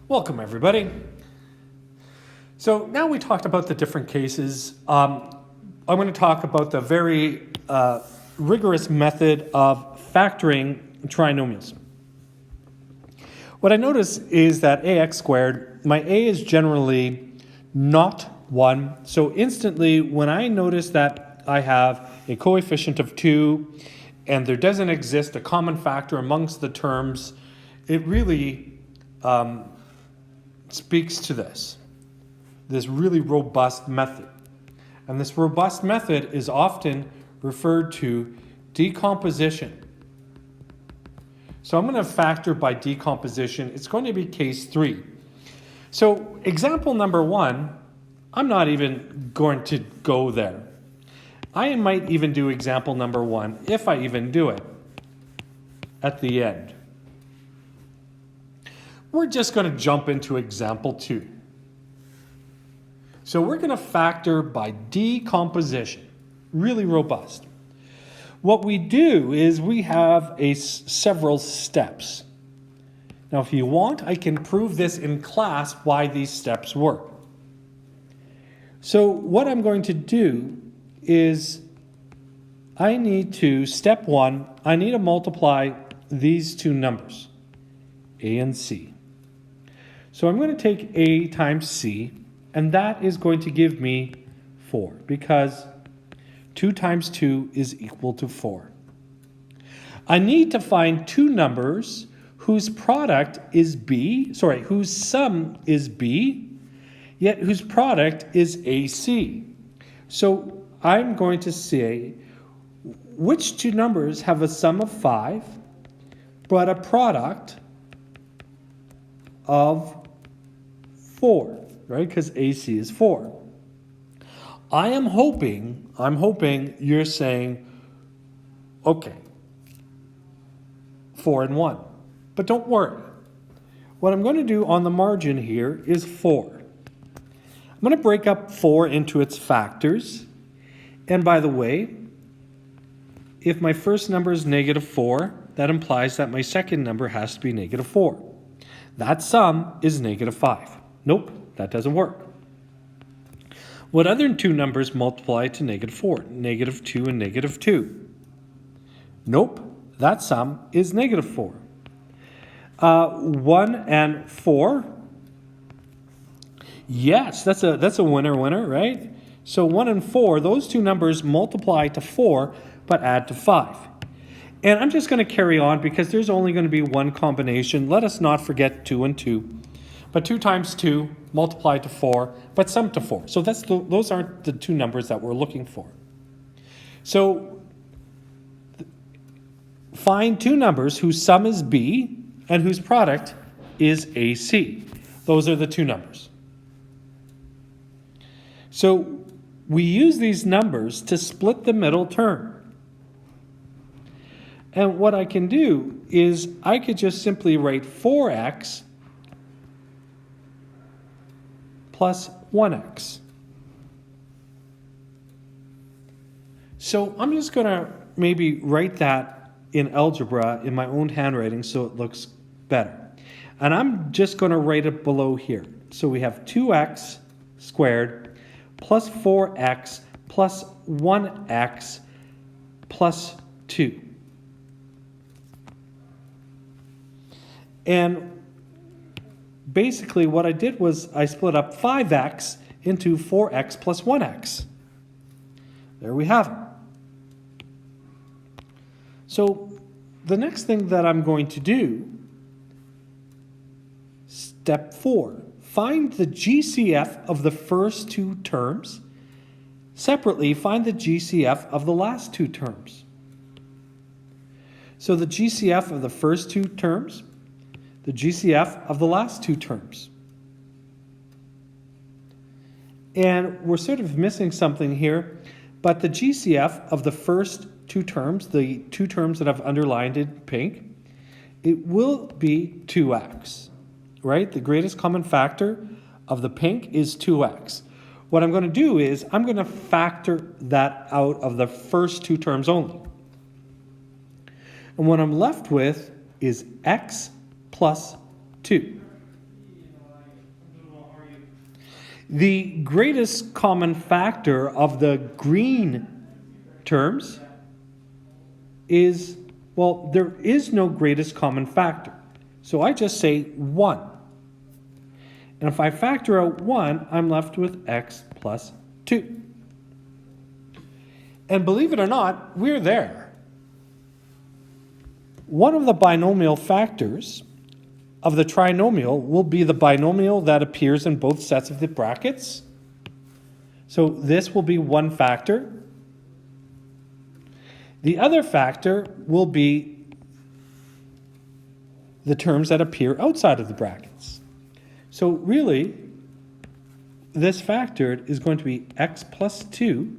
Welcome, everybody. So now we talked about the different cases. I'm going to talk about the very rigorous method of factoring trinomials. What I notice is that ax squared, my a is generally not 1. So instantly, when I notice that I have a coefficient of 2 and there doesn't exist a common factor amongst the terms, it really speaks to this really robust method. And this robust method is often referred to decomposition. So I'm going to factor by decomposition. It's going to be case 3. So example number 1, I'm not even going to go there. I might even do example number 1, if I even do it, at the end. We're just going to jump into example 2. So we're going to factor by decomposition. Really robust. What we do is we have several steps. Now, if you want, I can prove this in class why these steps work. So what I'm going to do is I need to, step 1, I need to multiply these two numbers, a and c. So I'm going to take a times c, and that is going to give me 4, because 2 times 2 is equal to 4. I need to find two numbers whose product is whose sum is b, yet whose product is ac. So I'm going to say which two numbers have a sum of 5, but a product of 4, right? Because AC is 4. I'm hoping you're saying, okay, 4 and 1. But don't worry. What I'm going to do on the margin here is 4. I'm going to break up 4 into its factors. And by the way, if my first number is negative 4, that implies that my second number has to be negative 4. That sum is negative 5. Nope, that doesn't work. What other two numbers multiply to negative 4? Negative 2 and negative 2. Nope, that sum is negative 4. 1 and 4. Yes, that's a winner, right? So 1 and 4, those two numbers multiply to 4, but add to 5. And I'm just going to carry on because there's only going to be one combination. Let us not forget 2 and 2. But 2 times 2 multiplied to 4, but sum to 4. So those aren't the two numbers that we're looking for. So find two numbers whose sum is b and whose product is ac. Those are the two numbers. So we use these numbers to split the middle term. And what I can do is I could just simply write 4x plus 1x. So I'm just going to maybe write that in algebra in my own handwriting so it looks better. And I'm just going to write it below here. So we have 2x squared plus 4x plus 1x plus 2. And basically what I did was I split up 5x into 4x plus 1x. There we have it. So the next thing that I'm going to do, step 4, find the GCF of the first two terms. Separately, find the GCF of the last two terms. So the GCF of the first two terms, the GCF of the last two terms. And we're sort of missing something here, but the GCF of the first two terms, the two terms that I've underlined in pink, it will be 2x, right? The greatest common factor of the pink is 2x. What I'm going to do is I'm going to factor that out of the first two terms only. And what I'm left with is x plus 2. The greatest common factor of the green terms is, well, there is no greatest common factor. So I just say 1. And if I factor out 1, I'm left with x plus 2. And believe it or not, we're there. One of the binomial factors of the trinomial will be the binomial that appears in both sets of the brackets. So this will be one factor. The other factor will be the terms that appear outside of the brackets. So really, this factor is going to be x plus 2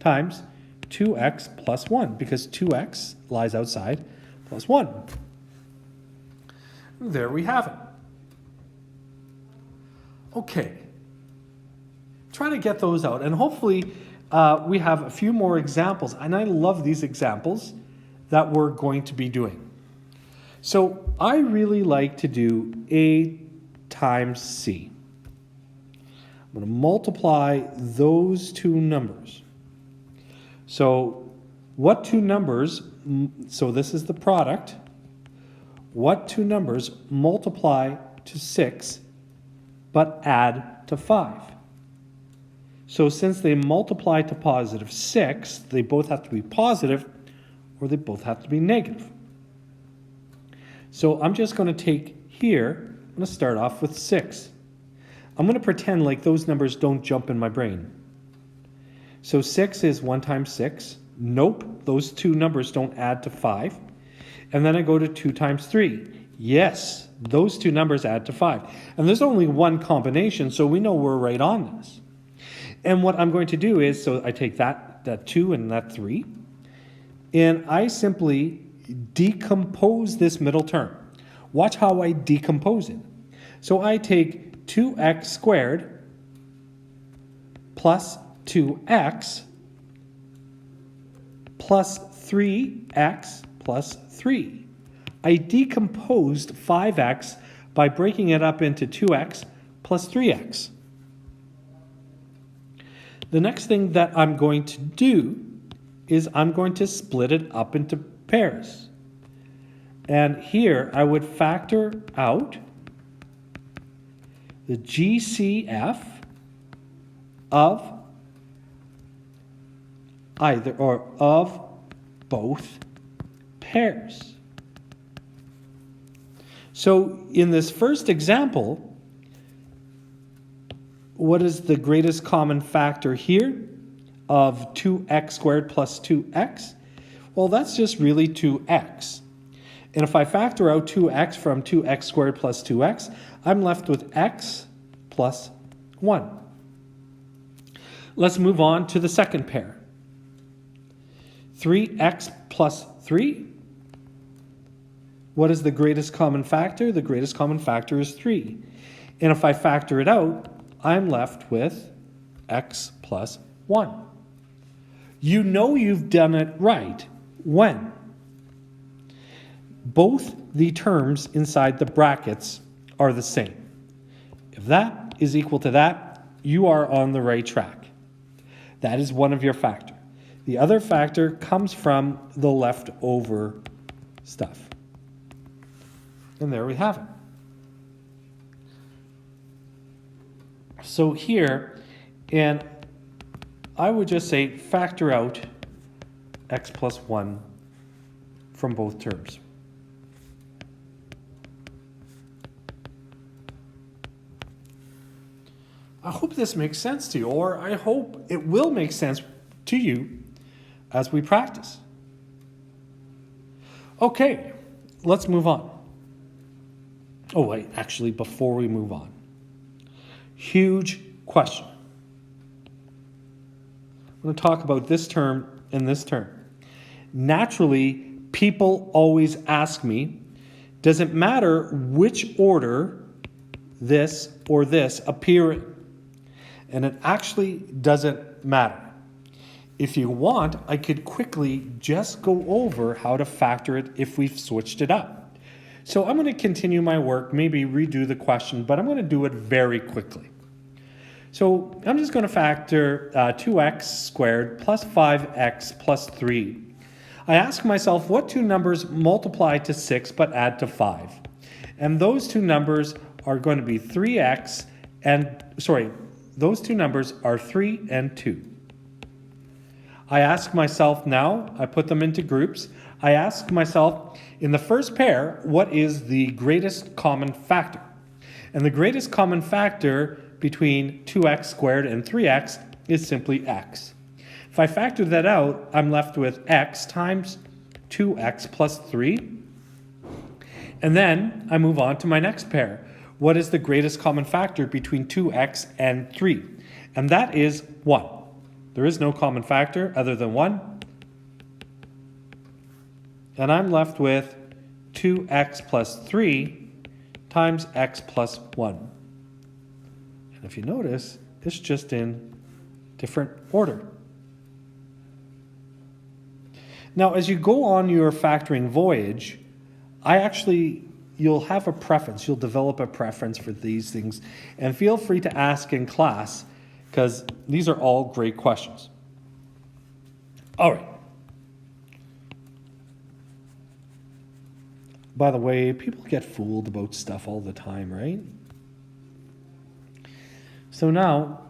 times 2x plus 1, because 2x lies outside plus 1. There we have it. Okay. Try to get those out, and hopefully we have a few more examples, and I love these examples that we're going to be doing. So I really like to do A times C. I'm going to multiply those two numbers. So what two numbers, so this is the product, what two numbers multiply to 6 but add to 5? So since they multiply to positive 6, they both have to be positive or they both have to be negative. So I'm just going to take here, I'm going to start off with 6. I'm going to pretend like those numbers don't jump in my brain. So 6 is 1 times 6. Nope, those two numbers don't add to 5. And then I go to 2 times 3. Yes, those two numbers add to 5. And there's only one combination, so we know we're right on this. And what I'm going to do is, so I take that 2 and that 3, and I simply decompose this middle term. Watch how I decompose it. So I take 2x squared plus 2x plus 3x plus 3. I decomposed 5x by breaking it up into 2x plus 3x. The next thing that I'm going to do is I'm going to split it up into pairs. And here I would factor out the GCF of either or of both pairs. So in this first example, what is the greatest common factor here of 2x squared plus 2x? Well, that's just really 2x. And if I factor out 2x from 2x squared plus 2x, I'm left with x plus 1. Let's move on to the second pair. 3x plus 3. What is the greatest common factor? The greatest common factor is 3. And if I factor it out, I'm left with x plus 1. You know you've done it right when both the terms inside the brackets are the same. If that is equal to that, you are on the right track. That is one of your factors. The other factor comes from the leftover stuff. And there we have it. So here, and I would just say factor out x plus 1 from both terms. I hope this makes sense to you, or I hope it will make sense to you as we practice. Okay, let's move on. Oh, wait, actually, before we move on, huge question. I'm going to talk about this term and this term. Naturally, people always ask me, does it matter which order this or this appear in? And it actually doesn't matter. If you want, I could quickly just go over how to factor it if we've switched it up. So I'm going to continue my work, maybe redo the question, but I'm going to do it very quickly. So I'm just going to factor 2x squared plus 5x plus 3. I ask myself what two numbers multiply to 6 but add to 5. And those two numbers are going to be 3x and, those two numbers are 3 and 2. I ask myself now, I put them into groups, I ask myself, in the first pair, what is the greatest common factor? And the greatest common factor between 2x squared and 3x is simply x. If I factor that out, I'm left with x times 2x plus 3. And then I move on to my next pair. What is the greatest common factor between 2x and 3? And that is 1. There is no common factor other than 1. And I'm left with 2x plus 3 times x plus 1. And if you notice, it's just in different order. Now, as you go on your factoring voyage, you'll have a preference. You'll develop a preference for these things. And feel free to ask in class, because these are all great questions. All right. By the way, people get fooled about stuff all the time, right? So now,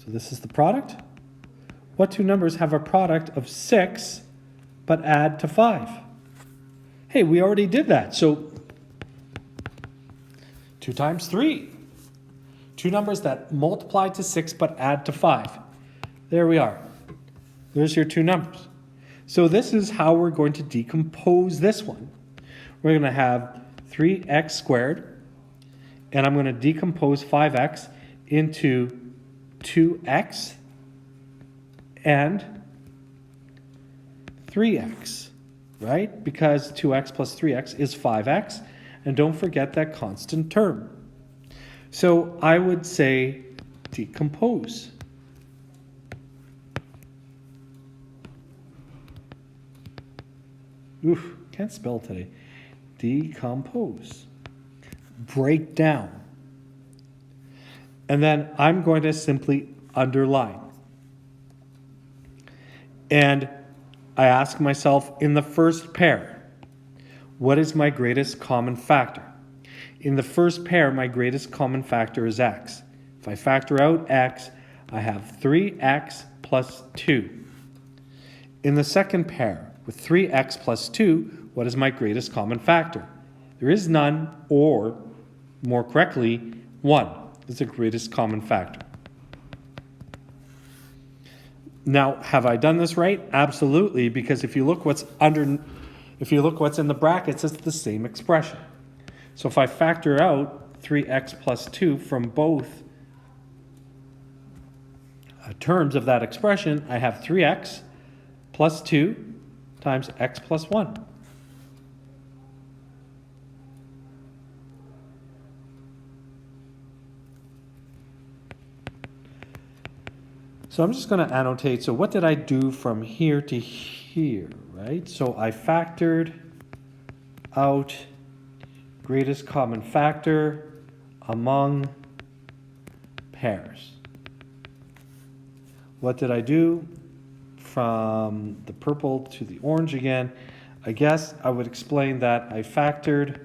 this is the product. What two numbers have a product of 6 but add to 5? Hey, we already did that. So 2 times 3. Two numbers that multiply to 6 but add to 5. There we are. There's your two numbers. So this is how we're going to decompose this one. We're going to have 3x squared, and I'm going to decompose 5x into 2x and 3x, right? Because 2x plus 3x is 5x, and don't forget that constant term. So I would say decompose. Oof, can't spell today. Decompose. Break down. And then I'm going to simply underline. And I ask myself, in the first pair, what is my greatest common factor? In the first pair, my greatest common factor is x. If I factor out x, I have 3x plus 2. In the second pair, with 3x plus 2, what is my greatest common factor? There is none, or more correctly, 1 is the greatest common factor. Now, have I done this right? Absolutely, because if you look what's in the brackets, it's the same expression. So if I factor out 3x plus 2 from both terms of that expression, I have 3x plus 2 times x plus 1. So I'm just going to annotate, so what did I do from here to here, right? So I factored out greatest common factor among pairs. What did I do? From the purple to the orange again, I guess I would explain that I factored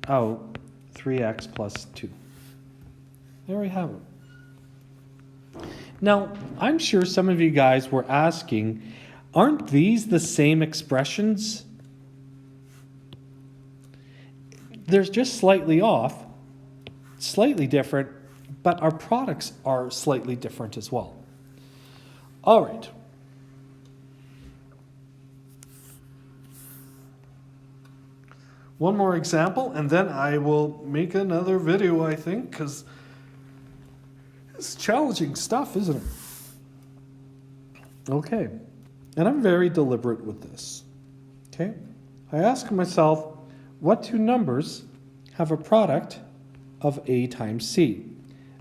out 3x plus 2. There we have it. Now, I'm sure some of you guys were asking, aren't these the same expressions? They're just slightly off, slightly different, but our products are slightly different as well. All right. One more example, and then I will make another video, I think, because it's challenging stuff, isn't it? Okay. And I'm very deliberate with this. Okay. I ask myself, what two numbers have a product of A times C?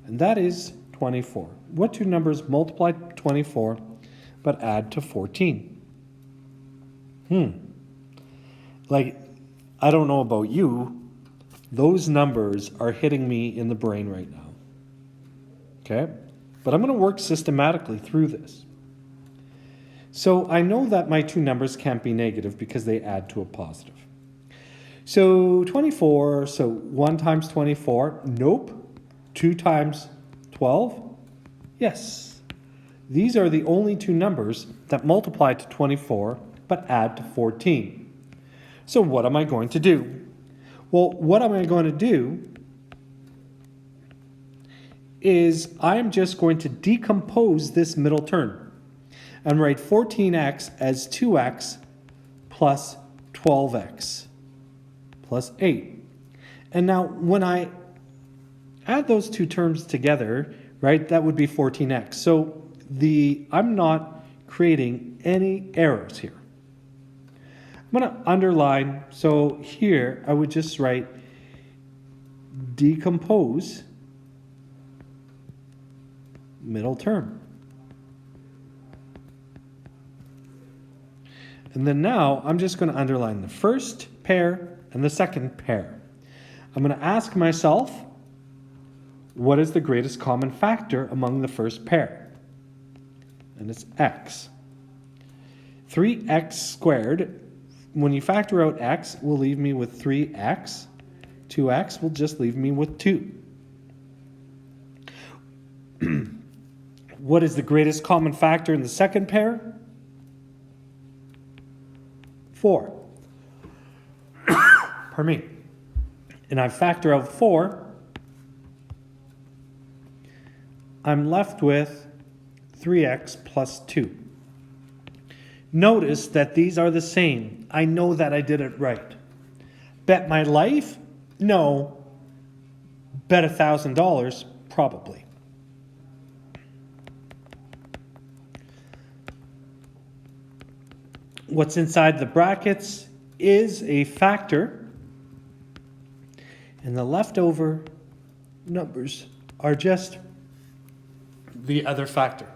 And that is 24. What two numbers multiply 24 but add to 14? Like, I don't know about you, Those numbers are hitting me in the brain right now. Okay? But I'm going to work systematically through this. So I know that my two numbers can't be negative because they add to a positive. So 24, so 1 times 24, nope. 2 times 12, yes. These are the only two numbers that multiply to 24 but add to 14. So what am I going to do? Well, what am I going to do is I'm just going to decompose this middle term and write 14x as 2x plus 12x plus 8. And now when I add those two terms together, right, that would be 14x. So I'm not creating any errors here. I'm going to underline, so here I would just write decompose middle term. And then now I'm just going to underline the first pair and the second pair. I'm going to ask myself, what is the greatest common factor among the first pair? And it's x. 3x squared, when you factor out x, will leave me with 3x. 2x will just leave me with 2. What is the greatest common factor in the second pair? 4. Pardon me. And I factor out 4. I'm left with 3x plus 2. Notice that these are the same. I know that I did it right. Bet my life? No. Bet $1,000? Probably. What's inside the brackets is a factor, and the leftover numbers are just the other factor.